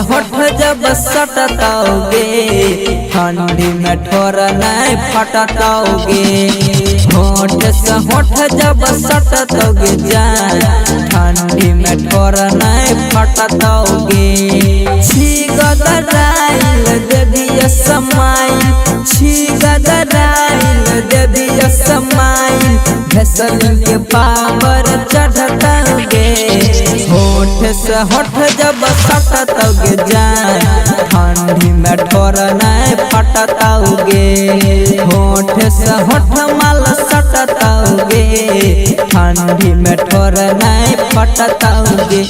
होठ जब सटताओगे ठंडी में ठोर नहीं फटताओगे। होठ से होठ जब सटताओगे जान ठंडी में ठोर नहीं फटताओगे। छी गदराइल देवी समाइल छी गदराइल देवी समाइल भैसलिन के पावर चढ़ताओगे। होठ से होठ जब सटताओगे जान ठंडी में ठोर नहीं फटताओगे। होठ से होठ माल सटताओगे ठंडी में ठोर नहीं फटताओगे।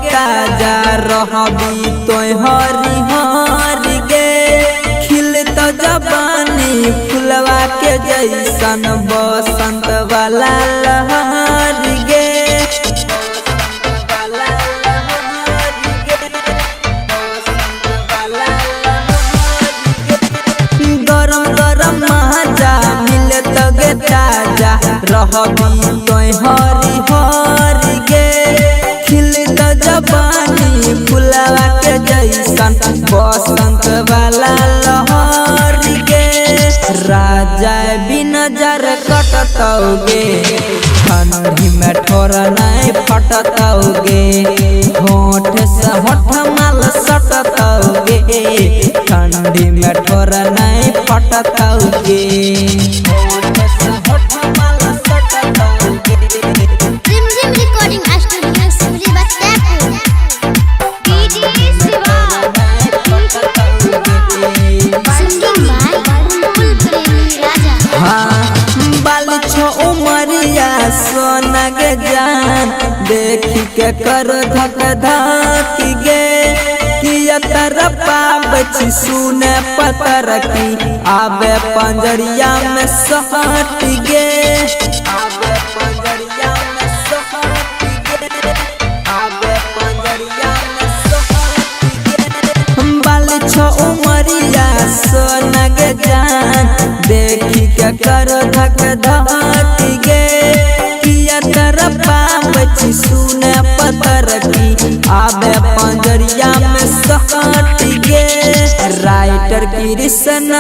ताजा रहबी तो हरी हरी गे खिल तो जबानी फुलवा के जैसन बसंत वाला लहरी गे। गरम गरम मजा मिले तो गे ताजा रहबी तो हरी हरी गे खिल तो जबानी फुलवा के जैसन बसंत वाला लहरी गे। राजा भी नजर कटताओगे ठंडी में ठोर नहीं फटताओगे। होठ से होठ माल सटताओगे ठंडी में ठोर नहीं फटताओगे। होठ से होठ माल सटताओगे। सोना के जान देखी के कर धक धक गे किया तरपा बची सुने पतर की आवे पंजरिया में सहट गे। आवे पंजरिया में सहट गे आवे पंजरिया में सहट गे। बाल छो उमरिया सोना के जान देखी के कर धक धक गे बची सुने पतर की आवे पंजरिया में सहट गे। राइटर कृष्ण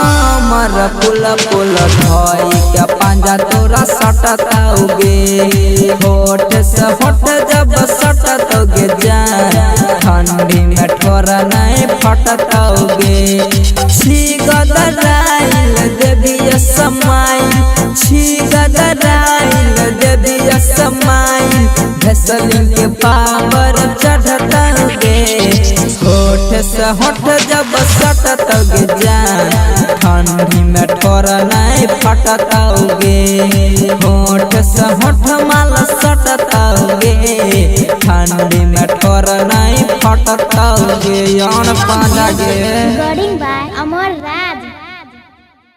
अमर पुल पुल धोई के पंजा तोरा सटताओगे। होठ से होठ जब सटताओगे जान ठंडी में ठोर नहीं फटताओगे। छी गदराइल देवी समाइल छी गदराइल देवी समाइल भैसलिन के पावर चढ़ताओगे। होठ से होठ जब सटताओगे जान ठंडी में ठोर नहीं फटताओगे। होठ से होठ माल सटताओगे ठंडी में ठोर नहीं फटताओगे। यान पाजा गे।